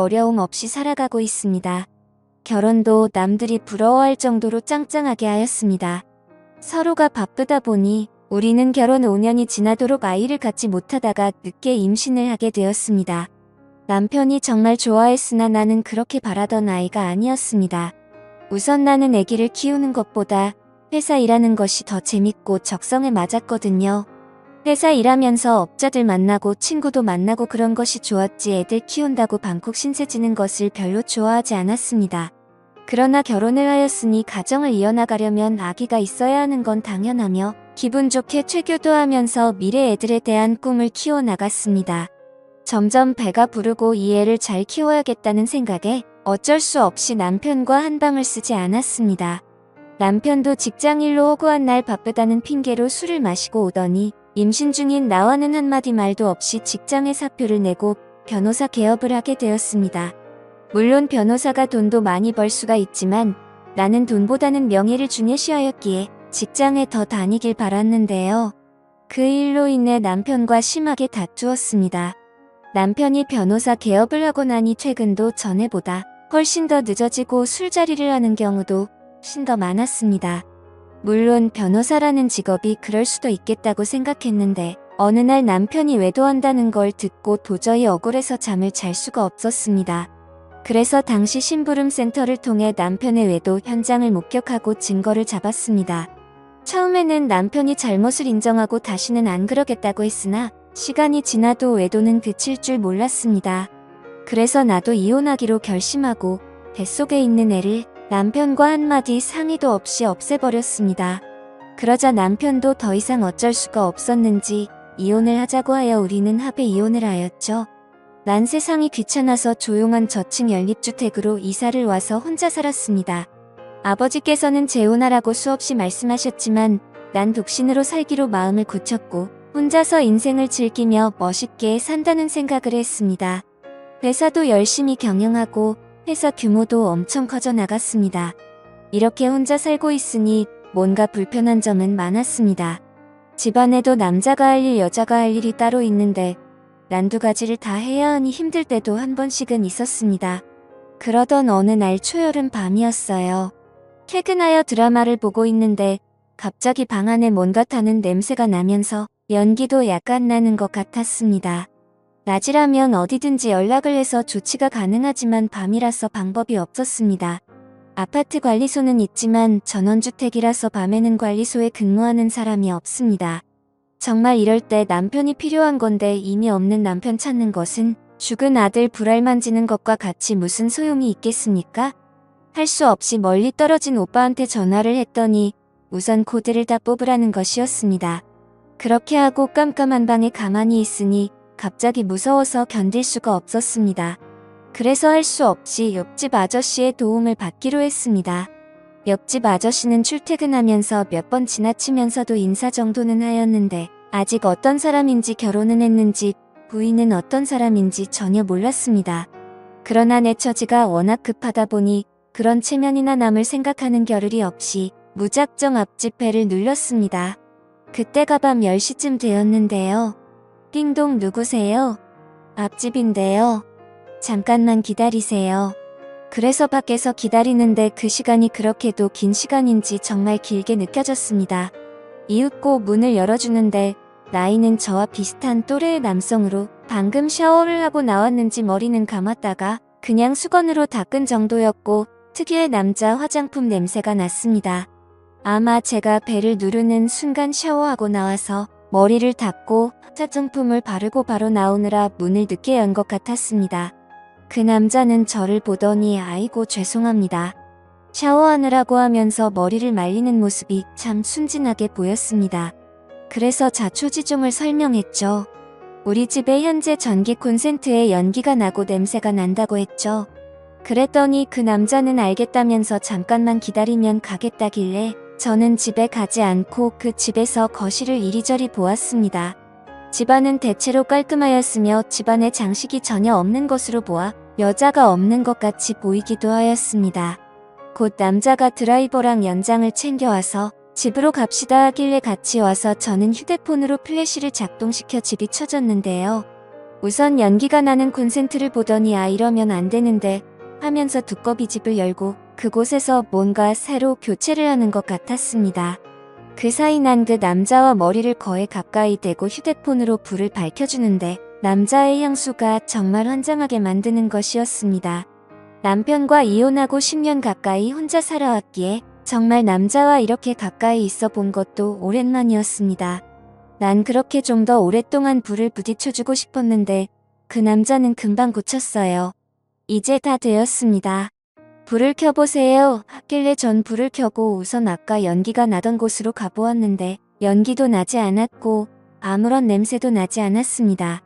어려움 없이 살아가고 있습니다. 결혼도 남들이 부러워할 정도로 짱짱하게 하였습니다. 서로가 바쁘다 보니 우리는 결혼 5년이 지나도록 아이를 갖지 못하다가 늦게 임신을 하게 되었습니다. 남편이 정말 좋아했으나 나는 그렇게 바라던 아이가 아니었습니다. 우선 나는 아기를 키우는 것보다 회사 일하는 것이 더 재밌고 적성에 맞았거든요. 회사 일하면서 업자들 만나고 친구도 만나고 그런 것이 좋았지 애들 키운다고 방콕 신세 지는 것을 별로 좋아하지 않았습니다. 그러나 결혼을 하였으니 가정을 이어나가려면 아기가 있어야 하는 건 당연하며 기분 좋게 최교도하면서 미래 애들에 대한 꿈을 키워나갔습니다. 점점 배가 부르고 이 애를 잘 키워야겠다는 생각에 어쩔 수 없이 남편과 한방을 쓰지 않았습니다. 남편도 직장일로 허구한 날 바쁘다는 핑계로 술을 마시고 오더니 임신 중인 나와는 한마디 말도 없이 직장에 사표를 내고 변호사 개업을 하게 되었습니다. 물론 변호사가 돈도 많이 벌 수가 있지만 나는 돈보다는 명예를 중요시하였기에 직장에 더 다니길 바랐는데요. 그 일로 인해 남편과 심하게 다투었습니다. 남편이 변호사 개업을 하고 나니 퇴근도 전에보다 훨씬 더 늦어지고 술자리를 하는 경우도 훨씬 더 많았습니다. 물론 변호사라는 직업이 그럴 수도 있겠다고 생각했는데 어느 날 남편이 외도한다는 걸 듣고 도저히 억울해서 잠을 잘 수가 없었습니다. 그래서 당시 심부름센터를 통해 남편의 외도 현장을 목격하고 증거를 잡았습니다. 처음에는 남편이 잘못을 인정하고 다시는 안 그러겠다고 했으나 시간이 지나도 외도는 그칠 줄 몰랐습니다. 그래서 나도 이혼하기로 결심하고 뱃속에 있는 애를 남편과 한마디 상의도 없이 없애버렸습니다. 그러자 남편도 더 이상 어쩔 수가 없었는지 이혼을 하자고 하여 우리는 합의 이혼을 하였죠. 난 세상이 귀찮아서 조용한 저층 연립주택으로 이사를 와서 혼자 살았습니다. 아버지께서는 재혼하라고 수없이 말씀하셨지만 난 독신으로 살기로 마음을 굳혔고 혼자서 인생을 즐기며 멋있게 산다는 생각을 했습니다. 회사도 열심히 경영하고 회사 규모도 엄청 커져 나갔습니다. 이렇게 혼자 살고 있으니 뭔가 불편한 점은 많았습니다. 집안에도 남자가 할 일, 여자가 할 일이 따로 있는데 난 두 가지를 다 해야 하니 힘들 때도 한 번씩은 있었습니다. 그러던 어느 날 초여름 밤이었어요. 퇴근하여 드라마를 보고 있는데 갑자기 방 안에 뭔가 타는 냄새가 나면서 연기도 약간 나는 것 같았습니다. 낮이라면 어디든지 연락을 해서 조치가 가능하지만 밤이라서 방법이 없었습니다. 아파트 관리소는 있지만 전원주택이라서 밤에는 관리소에 근무하는 사람이 없습니다. 정말 이럴 때 남편이 필요한 건데 이미 없는 남편 찾는 것은 죽은 아들 불알 만지는 것과 같이 무슨 소용이 있겠습니까? 할 수 없이 멀리 떨어진 오빠한테 전화를 했더니 우선 코드를 다 뽑으라는 것이었습니다. 그렇게 하고 깜깜한 방에 가만히 있으니 갑자기 무서워서 견딜 수가 없었습니다. 그래서 할 수 없이 옆집 아저씨의 도움을 받기로 했습니다. 옆집 아저씨는 출퇴근하면서 몇 번 지나치면서도 인사 정도는 하였는데 아직 어떤 사람인지 결혼은 했는지 부인은 어떤 사람인지 전혀 몰랐습니다. 그러나 내 처지가 워낙 급하다 보니 그런 체면이나 남을 생각하는 겨를이 없이 무작정 앞집 벨을 눌렀습니다. 그때가 밤 10시쯤 되었는데요. 띵동 누구세요? 앞집인데요. 잠깐만 기다리세요. 그래서 밖에서 기다리는데 그 시간이 그렇게도 긴 시간인지 정말 길게 느껴졌습니다. 이윽고 문을 열어주는데 나이는 저와 비슷한 또래의 남성으로 방금 샤워를 하고 나왔는지 머리는 감았다가 그냥 수건으로 닦은 정도였고 특유의 남자 화장품 냄새가 났습니다. 아마 제가 벨을 누르는 순간 샤워하고 나와서 머리를 닦고 화장품을 바르고 바로 나오느라 문을 늦게 연 것 같았습니다. 그 남자는 저를 보더니 아이고 죄송합니다. 샤워하느라고 하면서 머리를 말리는 모습이 참 순진하게 보였습니다. 그래서 자초지종을 설명했죠. 우리 집에 현재 전기 콘센트에 연기가 나고 냄새가 난다고 했죠. 그랬더니 그 남자는 알겠다면서 잠깐만 기다리면 가겠다길래 저는 집에 가지 않고 그 집에서 거실을 이리저리 보았습니다. 집안은 대체로 깔끔하였으며 집안에 장식이 전혀 없는 것으로 보아 여자가 없는 것 같이 보이기도 하였습니다. 곧 남자가 드라이버랑 연장을 챙겨와서 집으로 갑시다 하길래 같이 와서 저는 휴대폰으로 플래시를 작동시켜 집이 켜졌는데요. 우선 연기가 나는 콘센트를 보더니 이러면 안 되는데 하면서 두꺼비 집을 열고 그곳에서 뭔가 새로 교체를 하는 것 같았습니다. 그 사이 난 그 남자와 머리를 거의 가까이 대고 휴대폰으로 불을 밝혀주는데 남자의 향수가 정말 환장하게 만드는 것이었습니다. 남편과 이혼하고 10년 가까이 혼자 살아왔기에 정말 남자와 이렇게 가까이 있어 본 것도 오랜만이었습니다. 난 그렇게 좀 더 오랫동안 불을 부딪혀주고 싶었는데 그 남자는 금방 고쳤어요. 이제 다 되었습니다. 불을 켜보세요 하길래 전 불을 켜고 우선 아까 연기가 나던 곳으로 가보았는데 연기도 나지 않았고 아무런 냄새도 나지 않았습니다.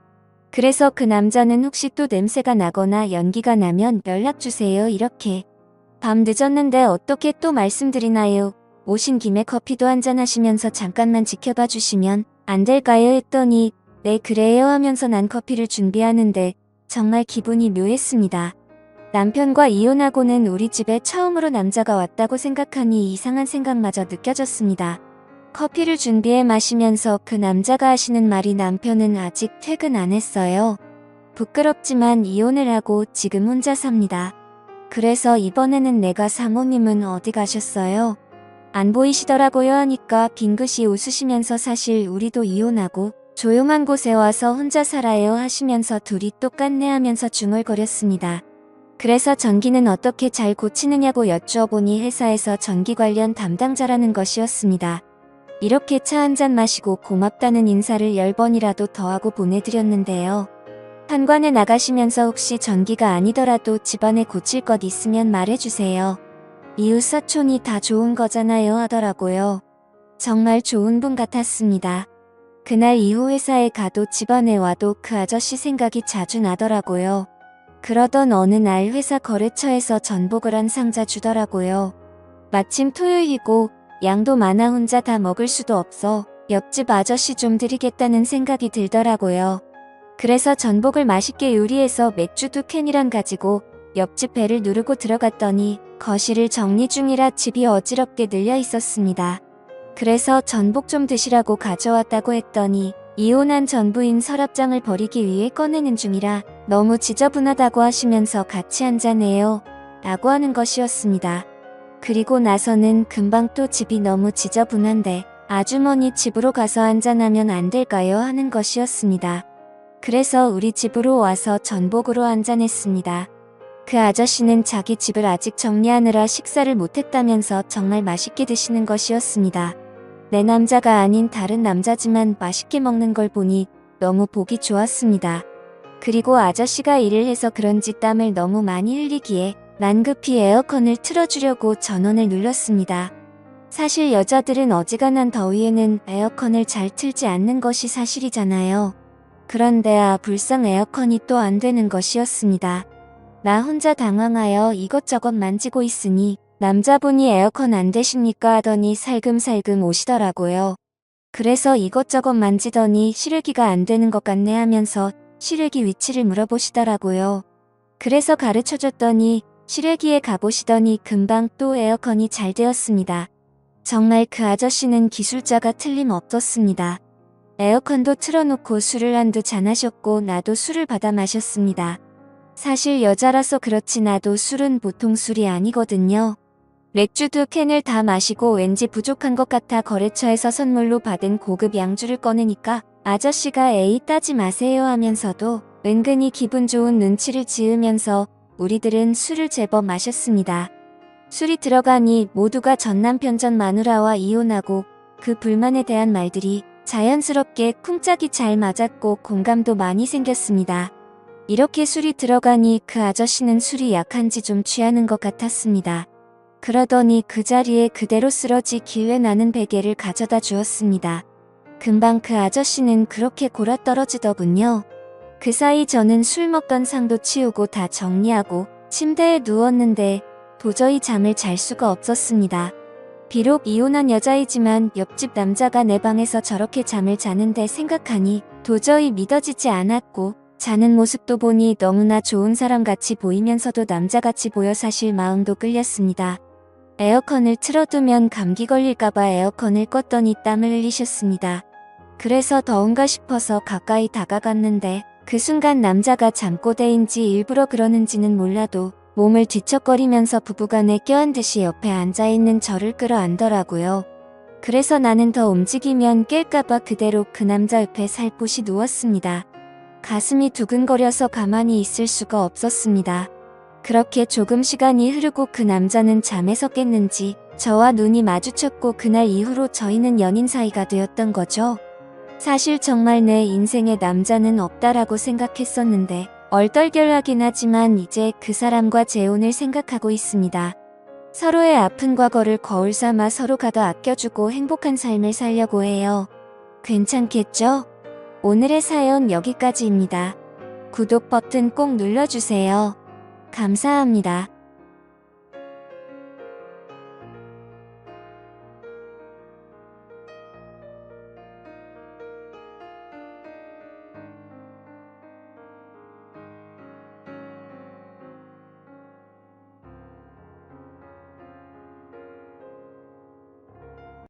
그래서 그 남자는 혹시 또 냄새가 나거나 연기가 나면 연락주세요 이렇게. 밤 늦었는데 어떻게 또 말씀드리나요? 오신 김에 커피도 한잔 하시면서 잠깐만 지켜봐 주시면 안 될까요? 했더니 네 그래요 하면서 난 커피를 준비하는데 정말 기분이 묘했습니다. 남편과 이혼하고는 우리 집에 처음으로 남자가 왔다고 생각하니 이상한 생각마저 느껴졌습니다. 커피를 준비해 마시면서 그 남자가 하시는 말이 남편은 아직 퇴근 안 했어요. 부끄럽지만 이혼을 하고 지금 혼자 삽니다. 그래서 이번에는 내가 사모님은 어디 가셨어요? 안 보이시더라고요 하니까 빙긋이 웃으시면서 사실 우리도 이혼하고 조용한 곳에 와서 혼자 살아요 하시면서 둘이 또 깐내하면서 중얼거렸습니다. 그래서 전기는 어떻게 잘 고치느냐고 여쭈어보니 회사에서 전기 관련 담당자라는 것이었습니다. 이렇게 차 한잔 마시고 고맙다는 인사를 10번이라도 더 하고 보내드렸는데요. 현관에 나가시면서 혹시 전기가 아니더라도 집안에 고칠 것 있으면 말해주세요. 이웃 사촌이 다 좋은 거잖아요 하더라고요. 정말 좋은 분 같았습니다. 그날 이후 회사에 가도 집안에 와도 그 아저씨 생각이 자주 나더라고요. 그러던 어느 날 회사 거래처에서 전복을 한 상자 주더라고요. 마침 토요일이고 양도 많아 혼자 다 먹을 수도 없어 옆집 아저씨 좀 드리겠다는 생각이 들더라고요. 그래서 전복을 맛있게 요리해서 맥주 2캔이랑 가지고 옆집 배를 누르고 들어갔더니 거실을 정리 중이라 집이 어지럽게 늘려 있었습니다. 그래서 전복 좀 드시라고 가져왔다고 했더니 이혼한 전부인 서랍장을 버리기 위해 꺼내는 중이라 너무 지저분하다고 하시면서 같이 한잔해요 라고 하는 것이었습니다. 그리고 나서는 금방 또 집이 너무 지저분한데 아주머니 집으로 가서 한잔하면 안 될까요 하는 것이었습니다. 그래서 우리 집으로 와서 전복으로 한잔했습니다. 그 아저씨는 자기 집을 아직 정리하느라 식사를 못했다면서 정말 맛있게 드시는 것이었습니다. 내 남자가 아닌 다른 남자지만 맛있게 먹는 걸 보니 너무 보기 좋았습니다. 그리고 아저씨가 일을 해서 그런지 땀을 너무 많이 흘리기에 난 급히 에어컨을 틀어주려고 전원을 눌렀습니다. 사실 여자들은 어지간한 더위에는 에어컨을 잘 틀지 않는 것이 사실이잖아요. 그런데 불상 에어컨이 또 안 되는 것이었습니다. 나 혼자 당황하여 이것저것 만지고 있으니 남자분이 에어컨 안 되십니까 하더니 살금살금 오시더라고요. 그래서 이것저것 만지더니 실외기가 안 되는 것 같네 하면서 실외기 위치를 물어보시더라고요. 그래서 가르쳐줬더니 실외기에 가보시더니 금방 또 에어컨이 잘 되었습니다. 정말 그 아저씨는 기술자가 틀림없었습니다. 에어컨도 틀어놓고 술을 한두 잔 하셨고 나도 술을 받아 마셨습니다. 사실 여자라서 그렇지 나도 술은 보통 술이 아니거든요. 맥주 2캔을 다 마시고 왠지 부족한 것 같아 거래처에서 선물로 받은 고급 양주를 꺼내니까 아저씨가 에이 따지 마세요 하면서도 은근히 기분 좋은 눈치를 지으면서 우리들은 술을 제법 마셨습니다. 술이 들어가니 모두가 전남편 전 마누라와 이혼하고 그 불만에 대한 말들이 자연스럽게 쿵짝이 잘 맞았고 공감도 많이 생겼습니다. 이렇게 술이 들어가니 그 아저씨는 술이 약한지 좀 취하는 것 같았습니다. 그러더니 그 자리에 그대로 쓰러지길래 나는 베개를 가져다 주었습니다. 금방 그 아저씨는 그렇게 골아떨어지더군요. 그 사이 저는 술 먹던 상도 치우고 다 정리하고 침대에 누웠는데 도저히 잠을 잘 수가 없었습니다. 비록 이혼한 여자이지만 옆집 남자가 내 방에서 저렇게 잠을 자는데 생각하니 도저히 믿어지지 않았고 자는 모습도 보니 너무나 좋은 사람같이 보이면서도 남자같이 보여 사실 마음도 끌렸습니다. 에어컨을 틀어두면 감기 걸릴까봐 에어컨을 껐더니 땀을 흘리셨습니다. 그래서 더운가 싶어서 가까이 다가갔는데 그 순간 남자가 잠꼬대인지 일부러 그러는지는 몰라도 몸을 뒤척거리면서 부부간에 껴안듯이 옆에 앉아있는 저를 끌어안더라고요. 그래서 나는 더 움직이면 깰까봐 그대로 그 남자 옆에 살포시 누웠습니다. 가슴이 두근거려서 가만히 있을 수가 없었습니다. 그렇게 조금 시간이 흐르고 그 남자는 잠에서 깼는지 저와 눈이 마주쳤고 그날 이후로 저희는 연인 사이가 되었던 거죠. 사실 정말 내 인생에 남자는 없다라고 생각했었는데 얼떨결하긴 하지만 이제 그 사람과 재혼을 생각하고 있습니다. 서로의 아픈 과거를 거울 삼아 서로가 더 아껴주고 행복한 삶을 살려고 해요. 괜찮겠죠? 오늘의 사연 여기까지입니다. 구독 버튼 꼭 눌러주세요. 감사합니다.